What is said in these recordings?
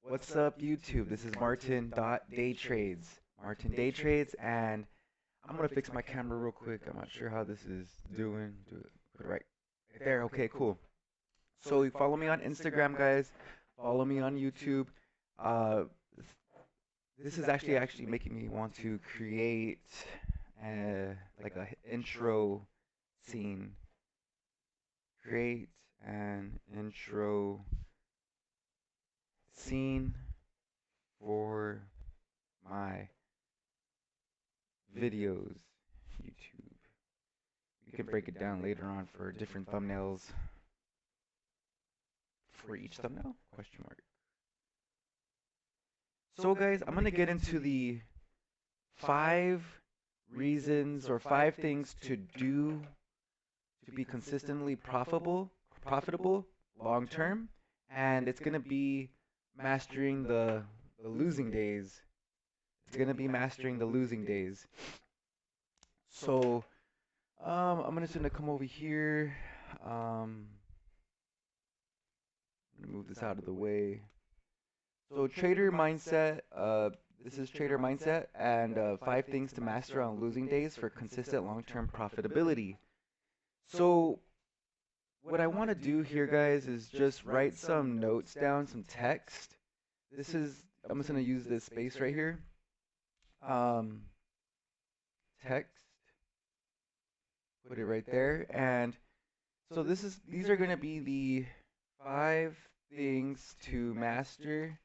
What's up, YouTube? This is Martin.daytrades. Martin Day Trades, and I'm gonna fix my camera real quick. I'm not sure how this is doing. Put it right there. Okay, cool. So you follow me on Instagram, guys. Follow me on YouTube. Uh, this is actually making me want to create like a intro scene. Create an intro scene for my videos, YouTube. You can break it down later on for different thumbnails for each thumbnail? Question mark. So guys, I'm gonna get into the 5 things to do to be consistently profitable long term, and it's gonna be mastering the losing days. It's gonna be mastering the losing days. So I'm just gonna come over here. I'm gonna move this out of the way. So trader mindset. This is trader mindset, and 5 things to master on losing days for consistent long-term profitability. So what I want to do here, guys, is just write some notes down, some text. I'm just gonna use this space right here. Um, Text. Put it right there, and so these are gonna be the 5 things to master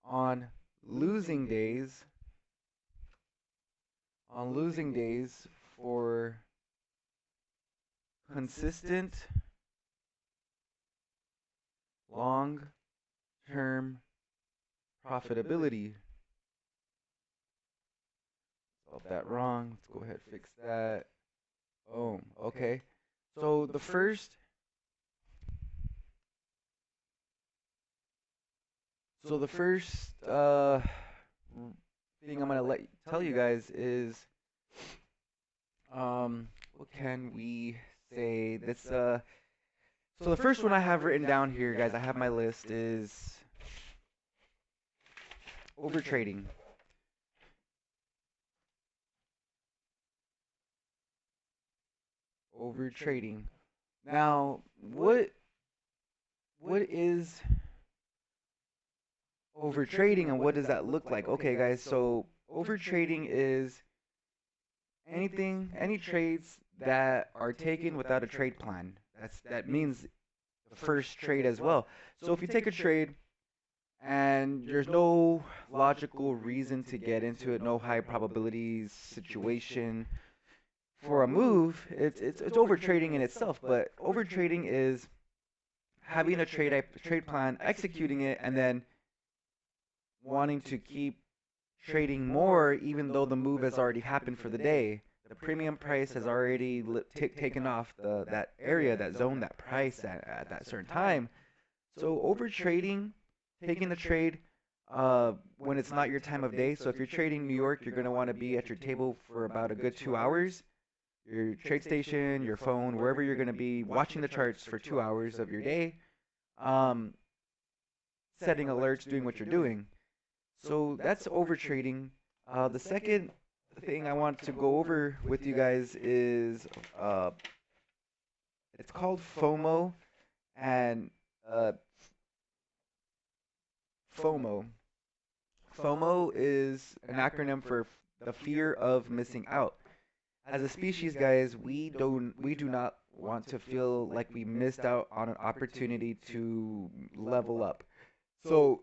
on losing days for consistent long-term profitability. Spelled that wrong. Let's go ahead and fix that. Oh, okay. So the first thing I'm gonna tell you guys is what can we say? So the first one I have written down here, guys, I have my list, is overtrading. Overtrading. Now, what is overtrading and what does that look like? Okay, guys, so overtrading is any trades that are taken without a trade plan. That means the first trade as well. So if you take a trade and there's no logical reason to get into it, no high probability situation for a move, it's overtrading in itself. But overtrading is having a trade plan, executing it, and then wanting to keep trading more even though the move has already happened for the day. The premium price has already taken off that area, that zone, that price at that certain time. So over trading, taking the trade when it's not your time of day. So if you're trading New York, you're going to want to be at your table for about a good 2 hours. Your trade station, your phone, wherever you're going to be watching the charts for 2 hours of your day, setting alerts, doing what you're doing. So that's over trading. The second thing I want to go over with you guys is it's called FOMO, and FOMO. FOMO is an acronym for the fear of missing out. As a species, guys, we do not want to feel like we missed out on an opportunity to level up. So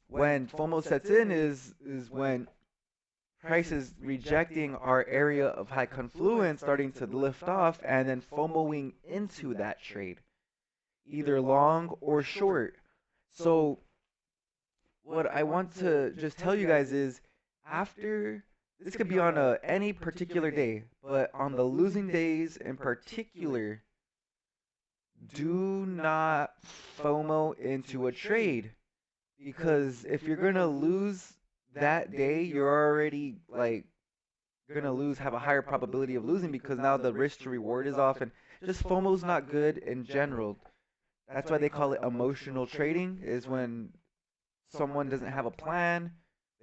when FOMO sets in is when price is rejecting our area of high confluence, starting to lift off, and then FOMOing into that trade, either long or short. So what I want to just tell you guys is, after this could be on any particular day, but on the losing days in particular, do not FOMO into a trade. Because if you're gonna lose that day, you're already like gonna have a higher probability of losing, because now the risk to reward is off, and just FOMO's not good in general. That's why they call it emotional trading, is when someone doesn't have a plan,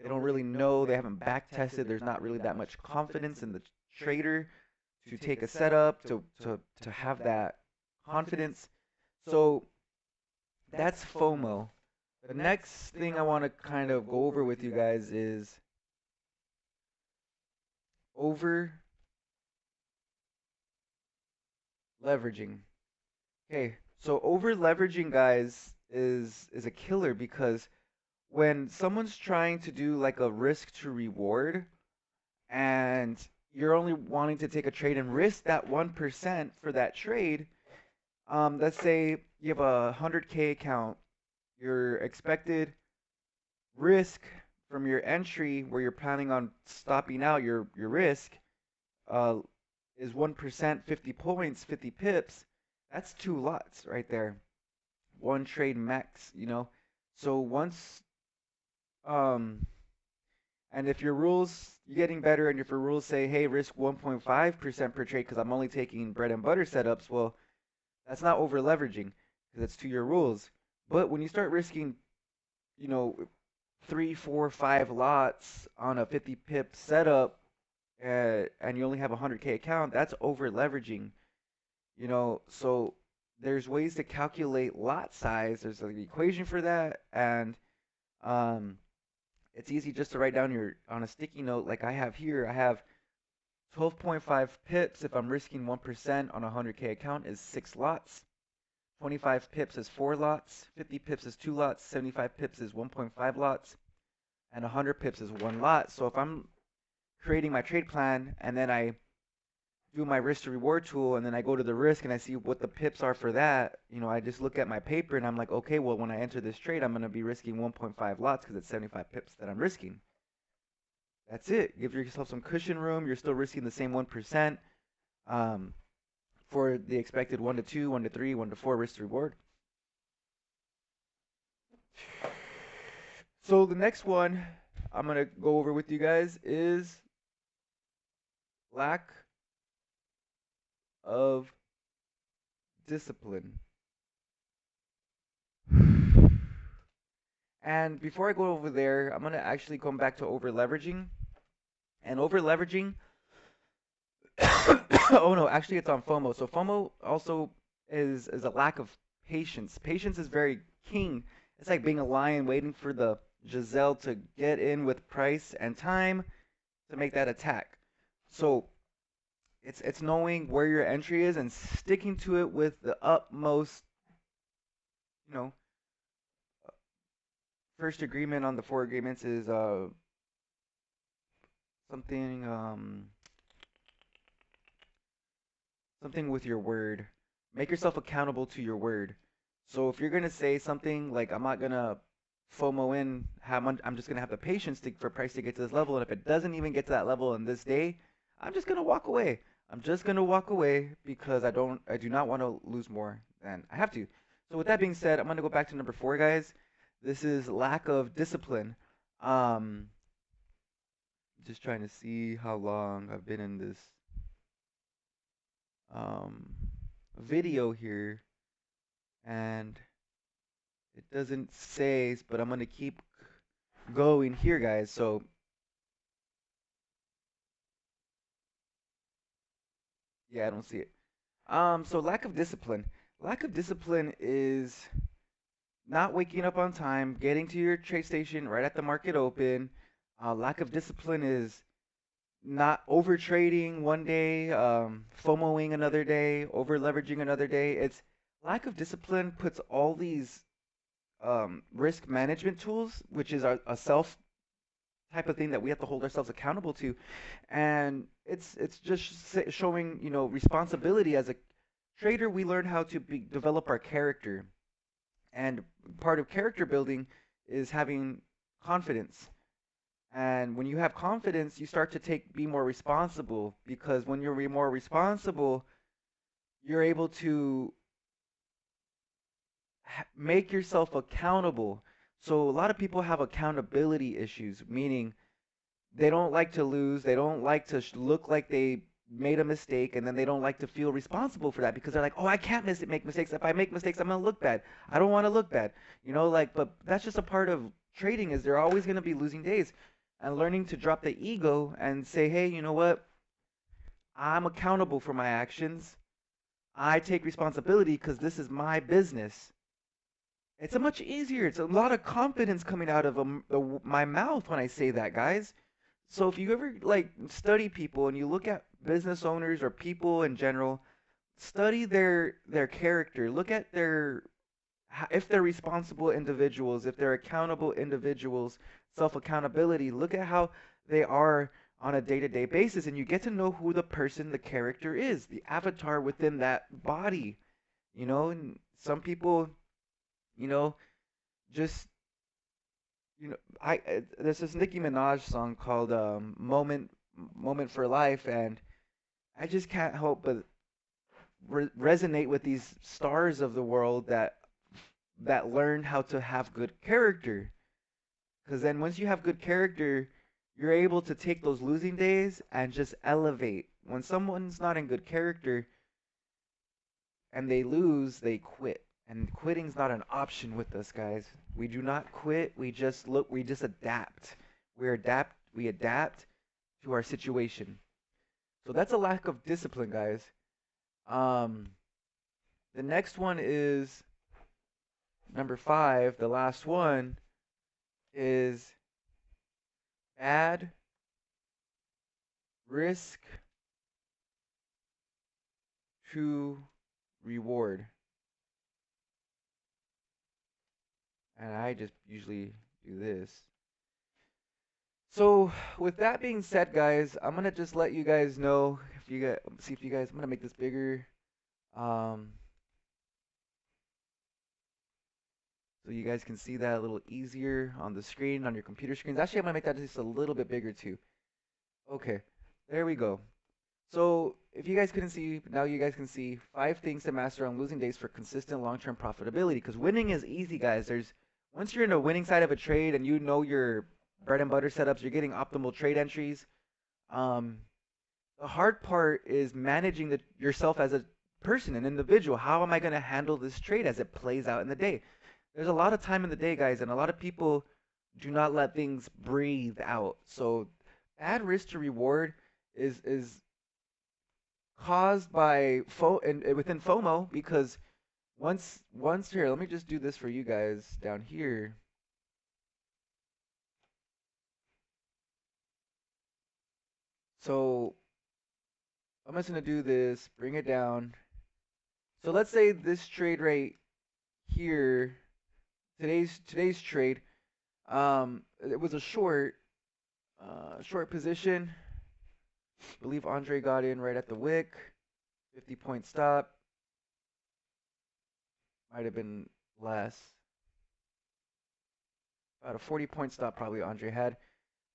they don't really know, they haven't back tested, there's not really that much confidence in the trader to take a setup, to have that confidence. So that's FOMO. The next thing I want to kind of go over with you guys is over leveraging. Okay, so over leveraging, guys, is a killer because when someone's trying to do like a risk to reward and you're only wanting to take a trade and risk that 1% for that trade, let's say you have a 100K account, your expected risk from your entry where you're planning on stopping out your risk uh, is 1%, 50 points, 50 pips. That's two lots right there. One trade max, you know. So once um and if your rules you're getting better and if your rules say, hey, risk 1.5% per trade because I'm only taking bread and butter setups, well, that's not over leveraging because it's to your rules. But when you start risking, you know, three, four, five lots on a 50 pip setup, and you only have a 100K account, that's over leveraging, you know. So there's ways to calculate lot size. There's an equation for that, and um, it's easy just to write down your on a sticky note like I have here. I have 12.5 pips if I'm risking 1% on a 100K account is 6 lots. 25 pips is 4 lots. 50 pips is 2 lots. 75 pips is 1.5 lots. And 100 pips is 1 lot. So if I'm creating my trade plan and then I do my risk to reward tool and then I go to the risk and I see what the pips are for that, you know, I just look at my paper and I'm like, okay, well, when I enter this trade, I'm going to be risking 1.5 lots because it's 75 pips that I'm risking. That's it. Give yourself some cushion room. You're still risking the same 1% for the expected 1 to 2, 1 to 3, 1 to 4 risk to reward. So the next one I'm going to go over with you guys is lack of discipline. And before I go over there, I'm going to actually come back to over leveraging. And over leveraging, oh no, actually it's on FOMO. So FOMO also is a lack of patience. Patience is very king. It's like being a lion waiting for the Giselle to get in with price and time to make that attack. So it's knowing where your entry is and sticking to it with the utmost, you know, first agreement on the four agreements is something something with your word. Make yourself accountable to your word. So if you're gonna say something like I'm not gonna FOMO in, I'm just gonna have the patience for price to get to this level, and if it doesn't even get to that level in this day, I'm just gonna walk away. I'm just gonna walk away because I do not want to lose more than I have to. So with that being said, I'm gonna go back to number 4, guys. This is lack of discipline. Um, just trying to see how long I've been in this um video here, and it doesn't say, but I'm gonna keep going here, guys. So yeah, I don't see it. So lack of discipline. Lack of discipline is not waking up on time, getting to your trade station right at the market open. Lack of discipline is not over trading one day, FOMOing another day, over leveraging another day. It's lack of discipline puts all these risk management tools, which is a self type of thing that we have to hold ourselves accountable to, and it's just showing, you know, responsibility as a trader. We learn how to develop our character, and part of character building is having confidence. And when you have confidence, you start to be more responsible, because when you're more responsible, you're able to make yourself accountable. So a lot of people have accountability issues, meaning they don't like to lose, they don't like to look like they made a mistake, and then they don't like to feel responsible for that because they're like, oh, I can't make mistakes. If I make mistakes, I'm gonna look bad. I don't want to look bad, you know, like. But that's just a part of trading is there are always going to be losing days. And learning to drop the ego and say, hey, you know what? I'm accountable for my actions. I take responsibility because this is my business. It's a much easier. It's a lot of confidence coming out of my mouth when I say that, guys. So if you ever like study people and you look at business owners or people in general, study their character. Look at their if they're responsible individuals, if they're accountable individuals, self accountability. Look at how they are on a day-to-day basis, and you get to know who the person, the character is, the avatar within that body. And some people, you know, just there's this Nicki Minaj song called Moment for Life, and I just can't help but resonate with these stars of the world that learn how to have good character. Because then once you have good character, you're able to take those losing days and just elevate. When someone's not in good character and they lose, they quit. And quitting's not an option with us, guys. We do not quit. We just adapt. We adapt to our situation. So that's a lack of discipline, guys. Um, the next one is number 5. The last one is add risk to reward. And I just usually do this. So with that being said, guys, I'm gonna just let you guys know if you guys see if you guys. I'm gonna make this bigger, um, so you guys can see that a little easier on the screen on your computer screens. Actually, I'm gonna make that just a little bit bigger too. Okay, there we go. So if you guys couldn't see, now you guys can see 5 things to master on losing days for consistent long-term profitability. Because winning is easy, guys. Once you're in the winning side of a trade and you know your bread and butter setups, you're getting optimal trade entries. Um, the hard part is managing yourself as a person, an individual. How am I going to handle this trade as it plays out in the day? There's a lot of time in the day, guys, and a lot of people do not let things breathe out. So add risk to reward is caused by within FOMO, because once here, let me just do this for you guys down here. So I'm just gonna do this, bring it down. So let's say this trade right here, today's trade, it was a short position. I believe Andre got in right at the wick, 50-point stop. Might have been less. About a 40-point stop probably Andre had.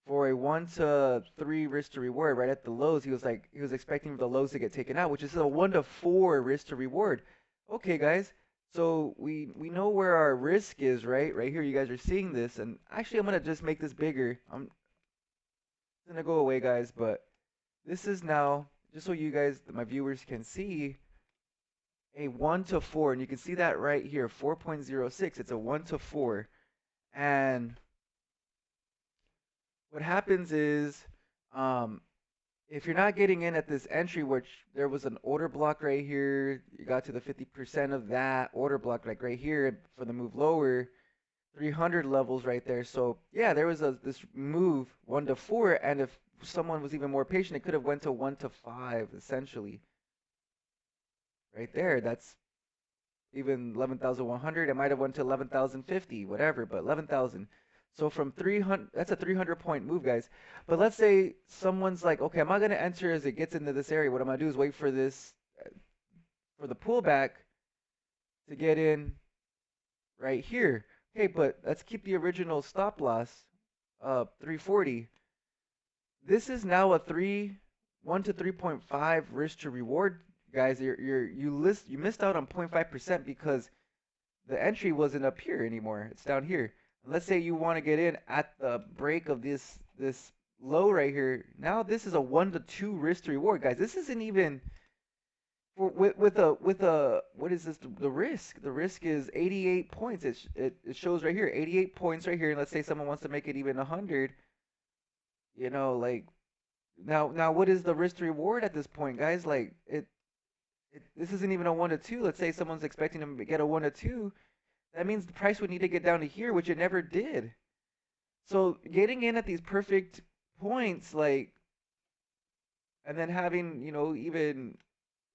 For a 1 to 3 risk to reward right at the lows, he was expecting the lows to get taken out, which is a 1 to 4 risk to reward. Okay, guys. So we know where our risk is, right? Right here, you guys are seeing this, and actually I'm gonna just make this bigger. I'm gonna go away, guys, but this is now just so you guys, my viewers, can see a 1 to 4, and you can see that right here, 4.06. It's a 1 to 4, and what happens is, if you're not getting in at this entry, which there was an order block right here, you got to the 50% of that order block, like right here for the move lower, 300 levels right there. So yeah, there was this move 1 to 4, and if someone was even more patient, it could have went to 1 to 5 essentially. Right there, that's even 11,100. It might have went to 11,050, whatever, but 11,000. So from 300, that's a 300-point move, guys. But let's say someone's like, okay, I'm not going to enter as it gets into this area. What I'm going to do is wait for this, for the pullback to get in right here. Okay, but let's keep the original stop loss, 340. This is now a 1 to 3.5 risk to reward, guys. You missed out on 0.5% because the entry wasn't up here anymore. It's down here. Let's say you want to get in at the break of this low right here. Now this is a 1 to 2 risk to reward, guys. This isn't even for with a what is this? The risk. The risk is 88 points. It shows right here, 88 points right here. And let's say someone wants to make it even 100. Like now what is the risk to reward at this point, guys? Like this isn't even a 1 to 2. Let's say someone's expecting to get a 1 to 2. That means the price would need to get down to here, which it never did. So getting in at these perfect points, like, and then having, even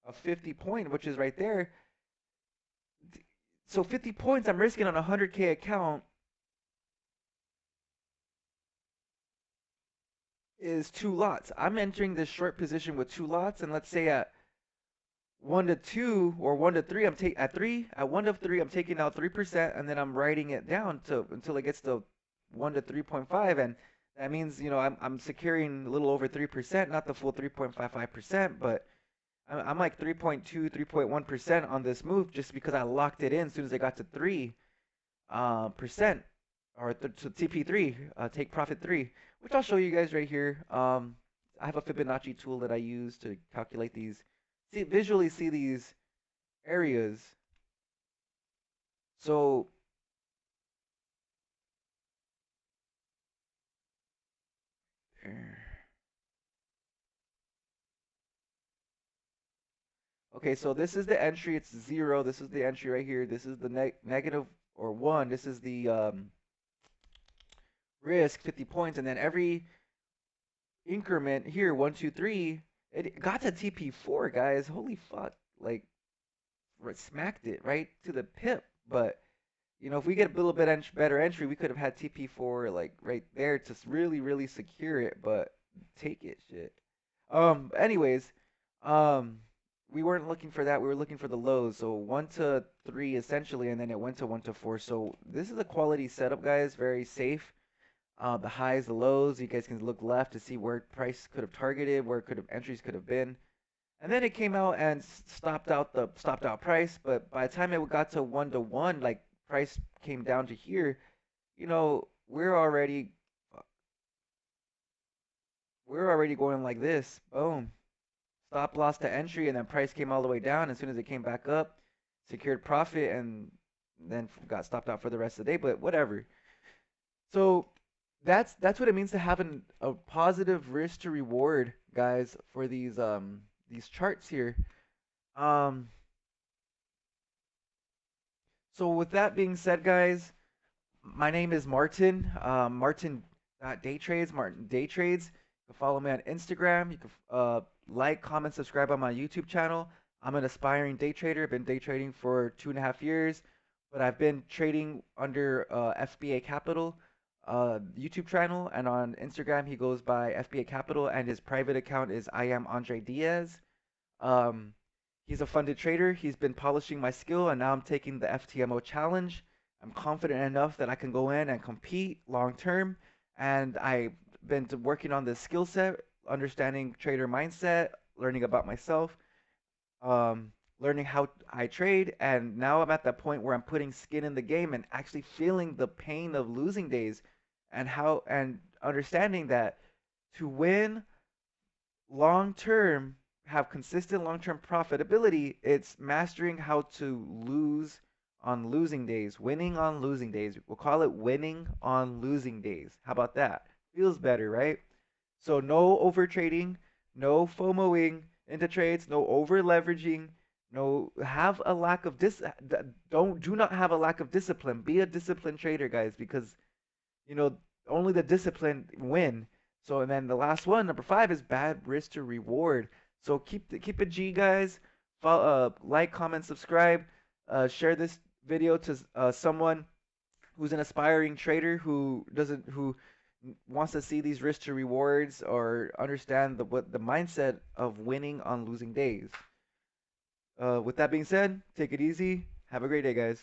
a 50 point, which is right there. So 50 points I'm risking on a 100K account is 2 lots. I'm entering this short position with 2 lots, and let's say at 1 to 2 or 1 to 3, I'm taking at 1 to 3, I'm taking out 3%, and then I'm writing it down to until it gets to 1 to 3.5, and that means I'm securing a little over 3%, not the full 3.55%, but I'm like 3.2, 3.1% on this move just because I locked it in as soon as I got to 3% or to TP3, take profit 3, which I'll show you guys right here. I have a Fibonacci tool that I use to calculate these, visually see these areas. So okay, so this is the entry. It's 0. This is the entry right here. This is the negative or 1. This is the risk, 50 points, and then every increment here, 1, 2, 3. It got to TP4, guys. Holy fuck! Like, smacked it right to the pip. But if we get a little bit better entry, we could have had TP4 like right there to really, really secure it. But take it, shit. Anyways, um, we weren't looking for that. We were looking for the lows. So 1 to 3 essentially, and then it went to 1 to 4. So this is a quality setup, guys. Very safe. The highs, the lows. You guys can look left to see where price could have targeted, where entries could have been. And then it came out and stopped out price. But by the time it got to 1 to 1, like price came down to here, we're already going like this. Boom. Stop loss to entry, and then price came all the way down. As soon as it came back up, secured profit, and then got stopped out for the rest of the day. But whatever. So that's what it means to have a positive risk to reward, guys, for these charts here. Um, so with that being said, guys, my name is Martin. Martin Day Trades. Martin Day Trades. You can follow me on Instagram. You can like, comment, subscribe on my YouTube channel. I'm an aspiring day trader. I've been day trading for 2.5 years, but I've been trading under FBA Capital YouTube channel, and on Instagram he goes by FBA Capital, and his private account is I am Andre Diaz. Um, he's a funded trader. He's been polishing my skill, and now I'm taking the FTMO challenge. I'm confident enough that I can go in and compete long term, and I've been working on this skill set, understanding trader mindset, learning about myself, learning how I trade, and now I'm at that point where I'm putting skin in the game and actually feeling the pain of losing days, and understanding that to win long term, have consistent long term profitability, it's mastering how to lose on losing days, winning on losing days. We'll call it winning on losing days. How about that? Feels better, right? So no over trading, no FOMOing into trades, no over leveraging, no have a lack of do not have a lack of discipline. Be a disciplined trader, guys, because you know only the disciplined win. So and then the last one, number 5, is bad risk to reward. So keep it G, guys. Follow, like, comment, subscribe, share this video to someone who's an aspiring trader who wants to see these risk to rewards or understand what the mindset of winning on losing days. With that being said, take it easy. Have a great day, guys.